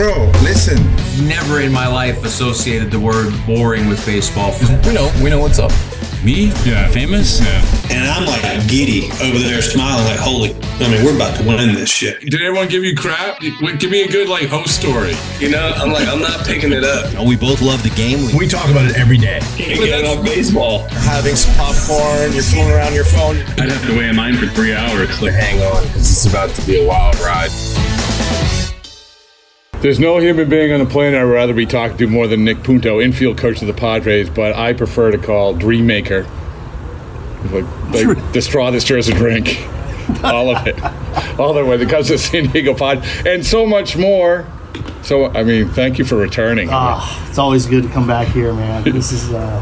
Bro, listen. Never in my life associated the word boring with baseball. We know what's up. Me? Yeah. Famous? Yeah. And I'm like giddy over there smiling like, we're about to win this shit. Did everyone give you crap? Give me a good host story. I'm not picking it up. We both love the game. We talk about it every day. Can't get enough baseball. Having some popcorn, you're fooling around your phone. I'd have to weigh mine for 3 hours. Hang on, because it's about to be a wild ride. There's no human being on the planet I'd rather be talking to more than Nick Punto, infield coach of the Padres, but I prefer to call Dream Maker. Like the straw that stirs a drink. All of it. All the way. It comes to San Diego Pod. And so much more. So, thank you for returning. It's always good to come back here, man. This is... I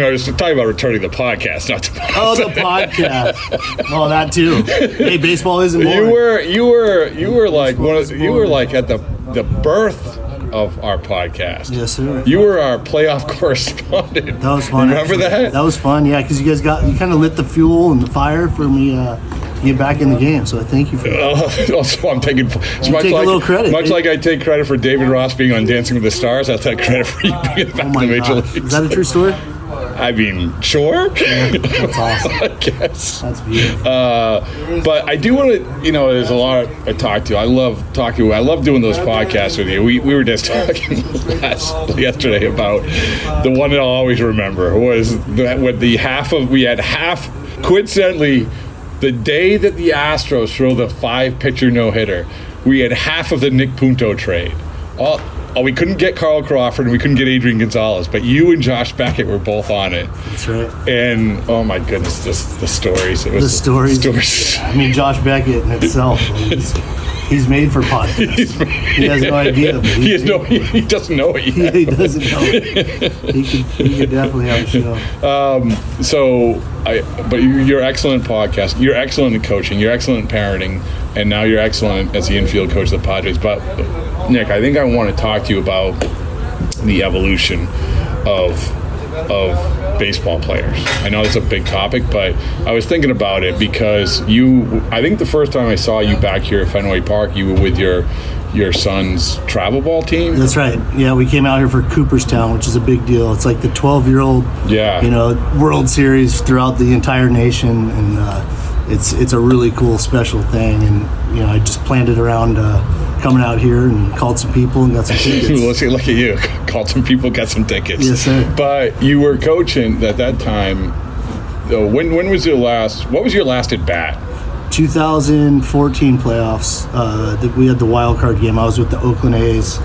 was talking about returning the podcast, not the podcast. Oh, the podcast. Well, that too. Hey, baseball isn't boring. You were like at the birth of our podcast. Yes, sir. You were our playoff correspondent. That was fun. Remember that? That was fun, yeah, because you kind of lit the fuel and the fire for me to get back in the game. So I thank you for that. Also, I'm taking a little credit. Much like I take credit for David Ross being on Dancing with the Stars, I'll take credit for you being back in the Major Leagues. Is that a true story? Sure. Yeah, that's awesome. I guess. That's beautiful. But I do want to, there's a lot I talk to. I love talking to you. I love doing those podcasts with you. We were just talking yesterday about the one that I'll always remember was we had half, coincidentally, the day that the Astros throw the 5-pitcher no-hitter, we had half of the Nick Punto trade. We couldn't get Carl Crawford and we couldn't get Adrian Gonzalez, but you and Josh Beckett were both on it. That's right. And oh my goodness, the stories. The stories. Josh Beckett in itself, he's made for podcasts. He has no idea. He doesn't know it yet. He doesn't know it. He could definitely have a show. But you're excellent podcast. You're excellent in coaching. You're excellent in parenting. And now you're excellent as the infield coach of the Padres. But Nick, I think I want to talk to you about the evolution of baseball players. I know it's a big topic, but I was thinking about it because I think the first time I saw you back here at Fenway Park, you were with your son's travel ball team. That's right. Yeah, we came out here for Cooperstown, which is a big deal. It's like the 12-year-old World Series throughout the entire nation, and it's a really cool, special thing. And I just planned it around coming out here and called some people and got some tickets. Look at you. Called some people, got some tickets. Yes, sir. But you were coaching at that time. When was your last? What was your last at bat? 2014 playoffs. We had the wild card game. I was with the Oakland A's.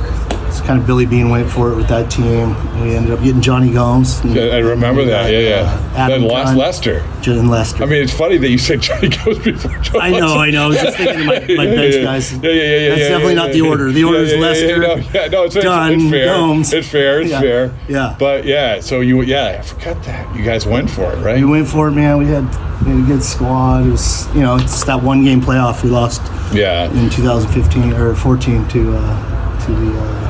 It's kind of Billy Bean went for it with that team. We ended up getting Johnny Gomes. I remember that. Then Lester. And Lester. It's funny that you said Johnny Gomes before Joe. I know. I was just thinking of my bench guys. Yeah. That's definitely not the order. The order is Lester. It's fair. Gomes. It's fair. Fair. Yeah. But so I forgot that you guys went for it, right? We went for it, man. We had a good squad. It was, it's that one game playoff we lost. Yeah. In 2015 or 14 to the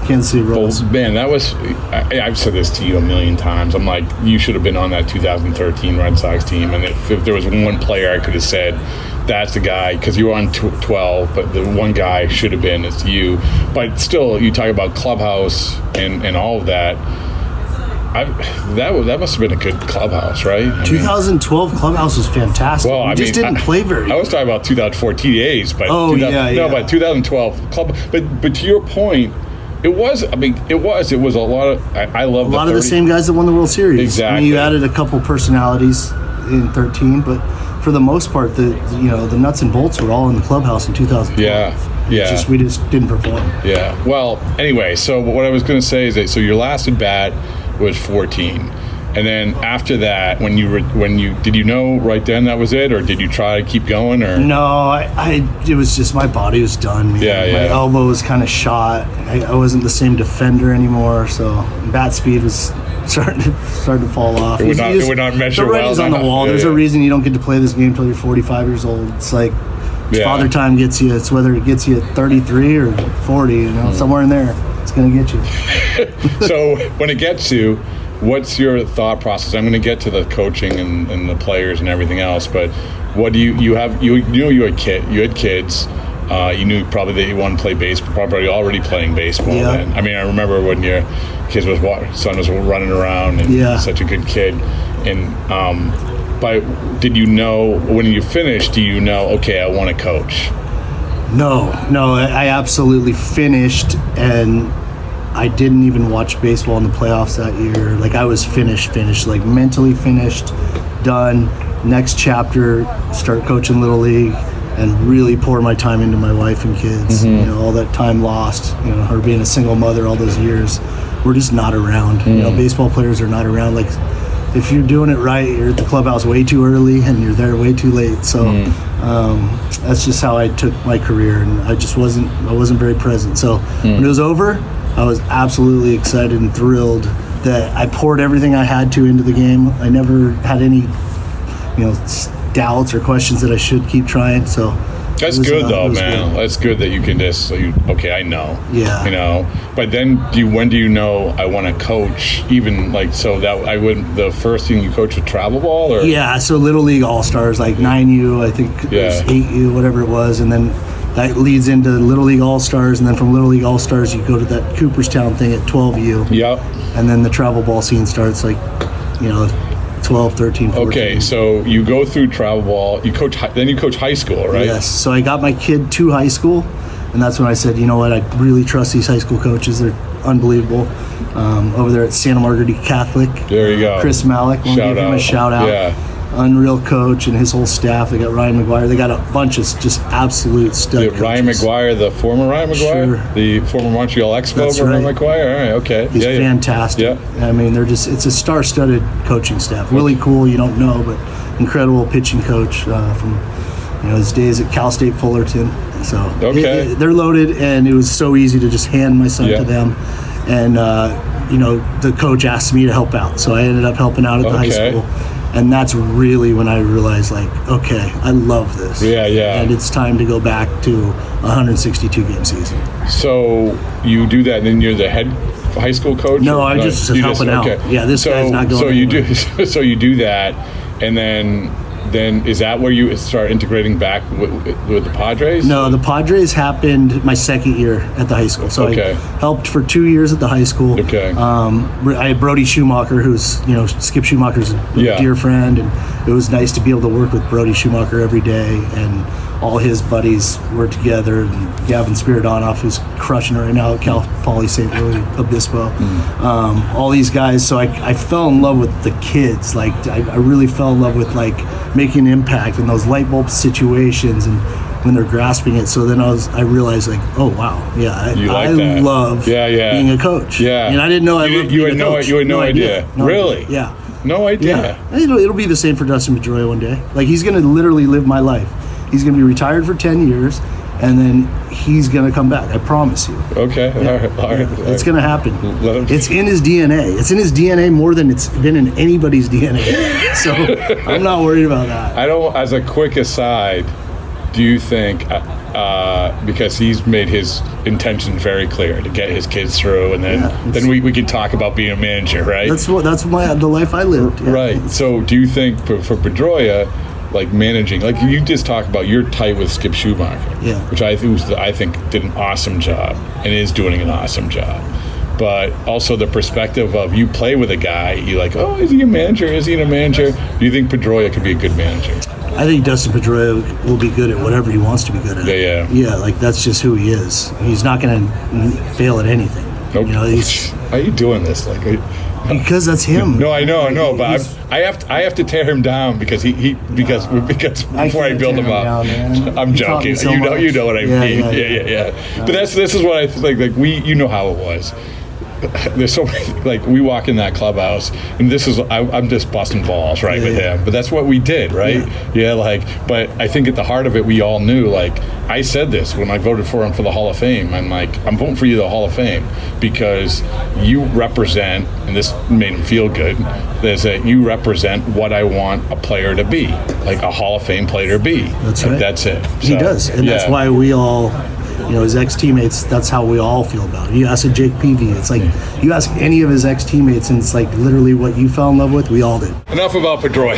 Kansas City Royals. Man, that was. I've said this to you a million times. I'm like, you should have been on that 2013 Red Sox team. And if there was one player I could have said, that's the guy, because you were on 12, but the one guy should have been, it's you. But still, you talk about clubhouse and all of that. That must have been a good clubhouse, right? 2012 clubhouse was fantastic. Well, we just didn't play very good. I was talking about 2014 A's, but but 2012 club. But to your point, it was a lot of. I love a lot of the same guys that won the World Series. Exactly. You added a couple personalities in 13, but for the most part, the nuts and bolts were all in the clubhouse in 2012. Yeah. We just didn't perform. Yeah. Well, anyway, so what I was going to say is that your last at bat was 14, and then after that, when you did you know right then that was it, or did you try to keep going? Or no, it was just my body was done, man. My elbow was kind of shot. I wasn't the same defender anymore, so bat speed was starting to fall off. It would not measure well. The writing's on the wall. There's a reason you don't get to play this game until you're 45 years old. It's like father time gets you. It's whether it gets you at 33 or 40. Somewhere in there, it's going to get you. So when it gets to, what's your thought process? I'm going to get to the coaching and the players and everything else, but what do you have? You had kids. You knew probably that you wanted to play baseball, probably already playing baseball then. I mean, I remember when your son was running around and such a good kid. And but did you know, when you finished, do you know, okay, I want to coach? No, I absolutely finished, and I didn't even watch baseball in the playoffs that year. Like, I was finished, like mentally finished, done. Next chapter, start coaching Little League and really pour my time into my wife and kids. You know, all that time lost, you know, her being a single mother all those years, we're just not around. You know, baseball players are not around. Like, if you're doing it right, you're at the clubhouse way too early and you're there way too late. So that's just how I took my career, and I wasn't very present. So when it was over, I was absolutely excited and thrilled that I poured everything I had to into the game. I never had any, you know, doubts or questions that I should keep trying. So that's good though, man. Good. That's good that you can just okay, I know. Yeah. You know, but then when do you know I want to coach? Even like, so that I wouldn't. The first thing you coach with travel ball, or so Little League All Stars, like 9U, I think, it was 8U, whatever it was, and then that leads into Little League All Stars, and then from Little League All Stars you go to that Cooperstown thing at 12U. Yep. And then the travel ball scene starts, like, you know, 12, 13, 14. Okay, so you go through travel ball, you coach high school, right? Yes, so I got my kid to high school, and that's when I said, you know what, I really trust these high school coaches. They're unbelievable. Over there at Santa Margarita Catholic. There you go. Chris Malik, we'll give him a shout out. Yeah. Unreal coach and his whole staff. They got Ryan McGuire. They got a bunch of just absolute stud coaches. Ryan McGuire, the former Ryan McGuire? Sure. The former Montreal Expo. That's right. Ryan McGuire? All right, okay. He's fantastic. Yeah. I mean, it's a star-studded coaching staff. Really cool, you don't know, but incredible pitching coach from, you know, his days at Cal State Fullerton. So they're loaded, and it was so easy to just hand my son to them. And, you know, the coach asked me to help out. So I ended up helping out at the high school. And that's really when I realized, like, okay, I love this. Yeah. And it's time to go back to a 162-game season. So you do that, and then you're the head high school coach? No, I'm just helping out. Yeah, this guy's not going anywhere. So you do that, and then is that where you start integrating back with the Padres? No, the Padres happened my second year at the high school. So I helped for 2 years at the high school. Okay. I had Brody Schumacher, who's, you know, Skip Schumacher's a dear friend, and it was nice to be able to work with Brody Schumacher every day, and all his buddies were together, and Gavin Spiridonoff, who's crushing it right now at Cal Poly St. Louis Obispo. All these guys. So I fell in love with the kids. Like, I really fell in love with, like, making an impact in those light bulb situations and when they're grasping it. So then I realized, like, oh wow, I love being a coach. Yeah, and I didn't know I loved being a coach. You had no idea. Really? Yeah. No idea. Yeah. It'll be the same for Dustin Pedroia one day. Like, he's going to literally live my life. He's going to be retired for 10 years, and then he's going to come back. I promise you. Okay. All right. It's going to happen. It's in his DNA. It's in his DNA more than it's been in anybody's DNA. So I'm not worried about that. I don't. As a quick aside, do you think, because he's made his intention very clear to get his kids through, and then we can talk about being a manager, right? That's the life I lived. Yeah. Right. So do you think for Pedroia, like, managing, like you just talked about, you're tight with Skip Schumacher, which I think did an awesome job and is doing an awesome job. But also the perspective of, you play with a guy, you're like, oh, is he a manager? Is he a manager? Do you think Pedroia could be a good manager? I think Dustin Pedroia will be good at whatever he wants to be good at. Yeah, like, that's just who he is. He's not going to fail at anything. Nope. You know, how are you doing this? Like, because that's him. No, I know, but I have to tear him down because because before I build him up. I'm joking. You know what I mean. Yeah. But this is what I think. Like, you know how it was. There's so many, like, we walk in that clubhouse, and this is, I'm just busting balls, right, with him. But that's what we did, right? But I think at the heart of it, we all knew, like, I said this when I voted for him for the Hall of Fame. I'm like, I'm voting for you the Hall of Fame because you represent, and this made him feel good, is that you represent what I want a player to be, like a Hall of Fame player to be. That's right. That's it. He does, and that's why we all his ex-teammates, that's how we all feel about it. You ask a Jake Peavy, it's like, you ask any of his ex-teammates, and it's like literally what you fell in love with, we all did. Enough about Pedroia.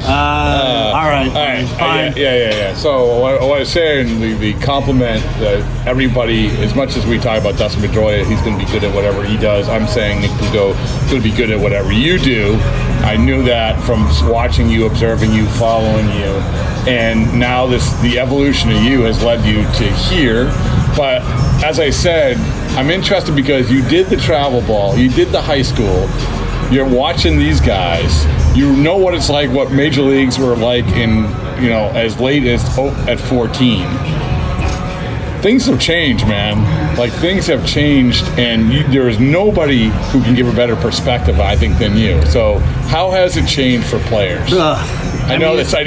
All right, fine. Yeah. So what I was saying, the compliment that everybody, as much as we talk about Dustin Pedroia, he's going to be good at whatever he does. I'm saying Nick Punto is going to be good at whatever you do. I knew that from watching you, observing you, following you, and now the evolution of you has led you to here. But as I said, I'm interested because you did the travel ball, you did the high school, you're watching these guys, you know what it's like, what major leagues were like in, as late as at 14. Things have changed, man. Like, things have changed, and there is nobody who can give a better perspective, I think, than you. So how has it changed for players? I know it's a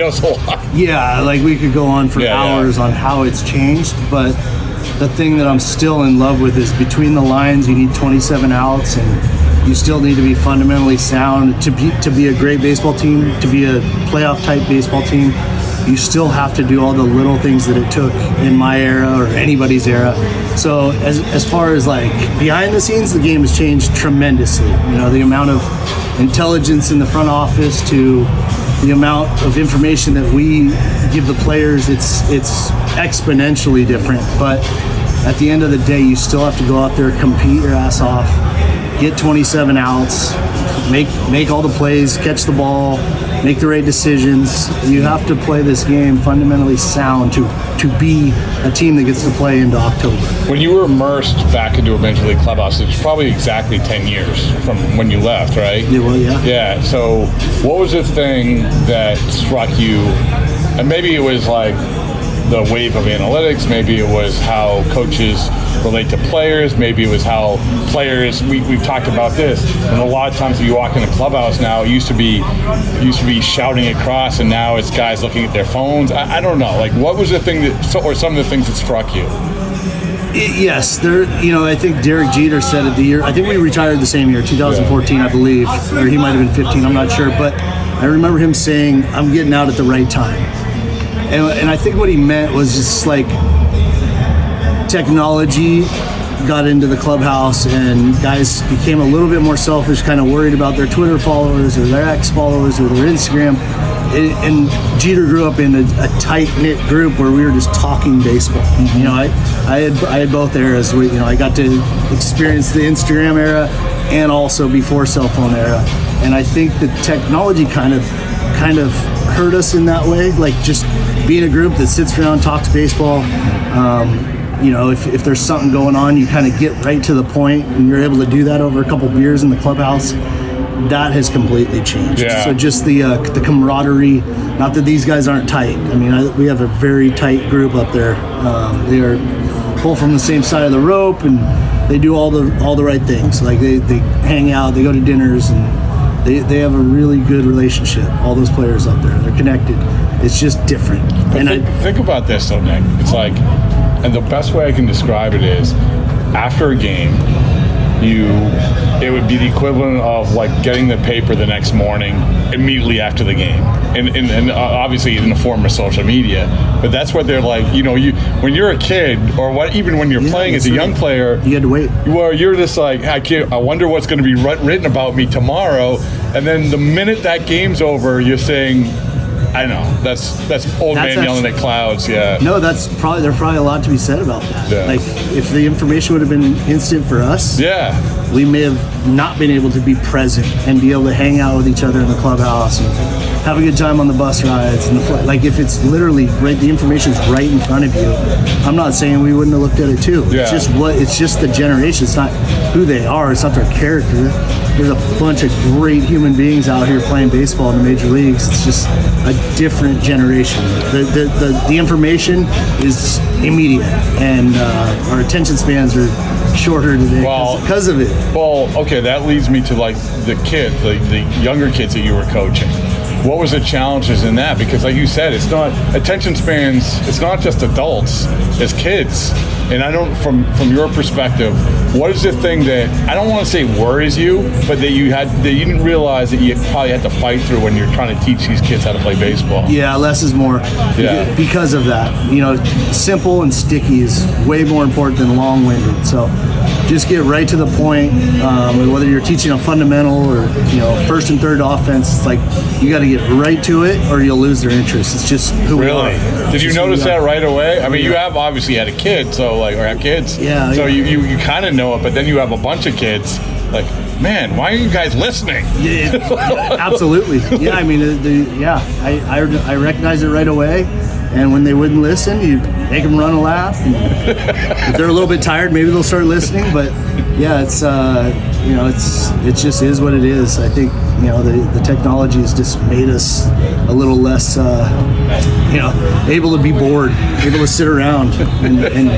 lot. Yeah, like we could go on for hours on how it's changed, but the thing that I'm still in love with is between the lines, you need 27 outs, and you still need to be fundamentally sound to be a great baseball team, to be a playoff-type baseball team. You still have to do all the little things that it took in my era or anybody's era. So as far as like behind the scenes, the game has changed tremendously. The amount of intelligence in the front office to the amount of information that we give the players, it's exponentially different. But at the end of the day, you still have to go out there, compete your ass off, get 27 outs, make all the plays, catch the ball, make the right decisions. You have to play this game fundamentally sound to be a team that gets to play into October. When you were immersed back into a major league clubhouse, it's probably exactly 10 years from when you left, right? Yeah, well, yeah. Yeah, so what was the thing that struck you? And maybe it was like the wave of analytics, maybe it was how coaches relate to players, maybe it was how players, we've talked about this, and a lot of times if you walk in a clubhouse now, it used to be shouting across, and now it's guys looking at their phones. I don't know, like what was the thing or some of the things that struck you? Yes, I think Derek Jeter said it the year, I think we retired the same year, 2014, I believe, or he might have been 15, I'm not sure, but I remember him saying, I'm getting out at the right time. And I think what he meant was just like technology got into the clubhouse and guys became a little bit more selfish, kind of worried about their Twitter followers or their X followers or their Instagram. And Jeter grew up in a tight-knit group where we were just talking baseball. I had both eras. I got to experience the Instagram era and also before cell phone era. And I think the technology kind of hurt us in that way, like just being a group that sits around, talks baseball. If there's something going on, you kind of get right to the point, and you're able to do that over a couple beers in the clubhouse. That has completely changed. Yeah. So just the camaraderie, not that these guys aren't tight. We have a very tight group up there. They are pull from the same side of the rope, and they do all the right things. Like they hang out, they go to dinners, and they have a really good relationship. All those players up there, they're connected. It's just different. And think about this though, Nick. It's like, and the best way I can describe it is, after a game, it would be the equivalent of like getting the paper the next morning immediately after the game, and obviously in the form of social media. But that's what they're like. When you're a kid, or even when you're playing as a young player, you had to wait. Well, you're just like, I wonder what's going to be written about me tomorrow. And then the minute that game's over, you're saying, I know, that's old man yelling at clouds. Yeah. No, there's probably a lot to be said about that. Yeah. Like if the information would have been instant for us, we may have not been able to be present and be able to hang out with each other in the clubhouse and have a good time on the bus rides and like if it's literally right, the information's right in front of you. I'm not saying we wouldn't have looked at it too. Yeah. It's just the generation. It's not who they are. It's not their character. There's a bunch of great human beings out here playing baseball in the major leagues. It's just a different generation. The information is immediate, and our attention spans are shorter today because of it. Well, okay, that leads me to like the kids, the younger kids that you were coaching. What was the challenges in that? Because like you said, it's not attention spans. It's not just adults. It's kids. And I don't, from your perspective, what is the thing that, I don't want to say worries you, but that you didn't realize that you probably had to fight through when you're trying to teach these kids how to play baseball? Yeah, less is more. Yeah. Because of that. Simple and sticky is way more important than long-winded. So just get right to the point. Whether you're teaching a fundamental or, first and third offense, it's like you got to get right to it or you'll lose their interest. It's just who we are. Really? Did you notice that right away? I mean, you have obviously had a kid, or have kids. Yeah. So you kind of know it, but then you have a bunch of kids. Like, man, why are you guys listening? Yeah, absolutely. Yeah, I mean, I recognize it right away. And when they wouldn't listen, you make them run a lap. If they're a little bit tired, maybe they'll start listening. But yeah, it's it just is what it is. I think the technology has just made us a little less able to be bored, able to sit around and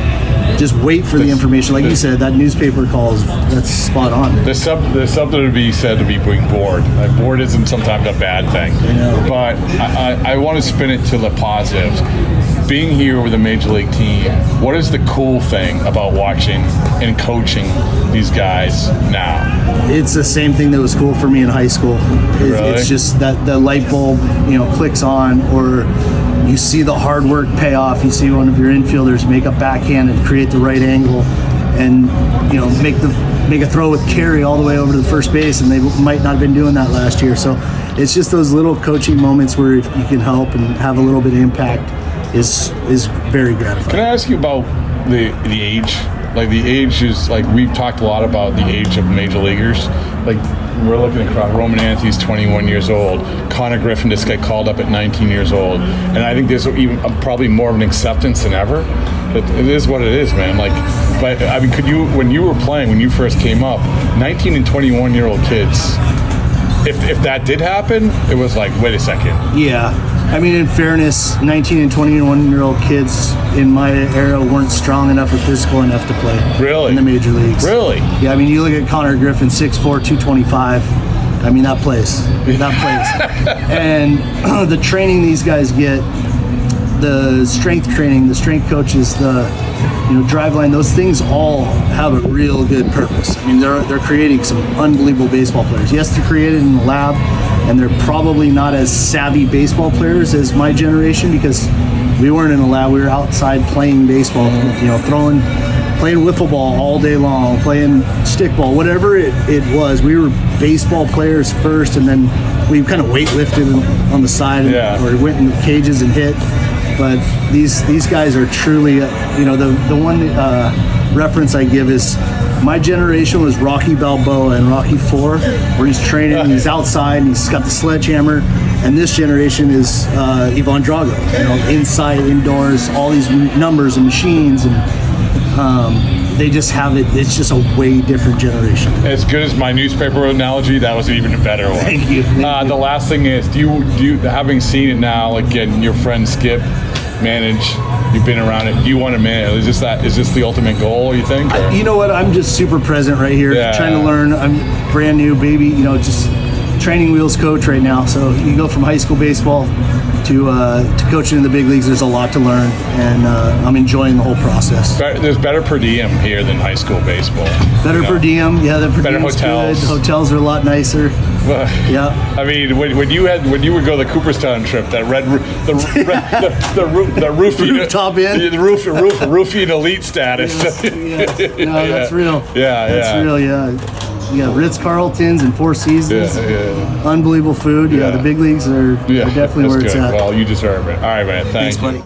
just wait for the information. Like you said, that newspaper that's spot on. There's something to be said to be being bored. Like, bored isn't sometimes a bad thing. But I want to spin it to the positives. Being here with a major league team, what is the cool thing about watching and coaching these guys now? It's the same thing that was cool for me in high school. Really? It's just that the light bulb, clicks on, or you see the hard work pay off. You see one of your infielders make a backhand and create the right angle, and make a throw with carry all the way over to the first base, and they might not have been doing that last year. So it's just those little coaching moments where if you can help and have a little bit of impact is very gratifying. Can I ask you about the age? Like, the age is, like, we've talked a lot about the age of major leaguers. Like, we're looking across, Roman Anthony's 21 years old. Konnor Griffin just got called up at 19 years old. And I think there's even probably more of an acceptance than ever. It is what it is, man. Like, but I mean, when you were playing, when you first came up, 19 and 21-year-old kids, if that did happen, it was like, wait a second. Yeah. I mean, in fairness, 19 and 21-year-old kids in my era weren't strong enough or physical enough to play really in the major leagues. Really? Yeah, I mean, you look at Konnor Griffin, 6'4", 225. I mean, that plays. And the training these guys get, the strength training, the strength coaches, the drive line, those things all have a real good purpose. I mean, they're creating some unbelievable baseball players. Yes, they're created in the lab, and they're probably not as savvy baseball players as my generation because we weren't in a lab. We were outside playing baseball, playing wiffle ball all day long, playing stickball, whatever it was. We were baseball players first, and then we kind of weightlifted on the side or went in the cages and hit. But these guys are truly, the one reference I give is my generation was Rocky Balboa and Rocky IV, where he's training, he's outside, and he's got the sledgehammer. And this generation is Ivan Drago, inside, indoors, all these numbers and machines, and they just have it. It's just a way different generation. As good as my newspaper analogy, that was even a better one. Thank you. The last thing is, do you having seen it now, again, your friend Skip manage, you've been around it, do you want to manage? Is this the ultimate goal, you think? You know what? I'm just super present right here, trying to learn. I'm brand new, baby, just training wheels coach right now. So you go from high school baseball to coaching in the big leagues. There's a lot to learn, and I'm enjoying the whole process. There's better per diem here than high school baseball. Better per diem, yeah. The per better diem's hotels. Good. Hotels are a lot nicer. Yeah. I mean, when you would go the Cooperstown trip, that the rooftop inn, the roofing elite status. Yes. No, that's real. Yeah, that's real. Yeah. Yeah, Ritz-Carltons and Four Seasons. Yeah. Unbelievable food. Yeah, the big leagues are definitely where it's at. Well, you deserve it. All right, man. Thanks, buddy.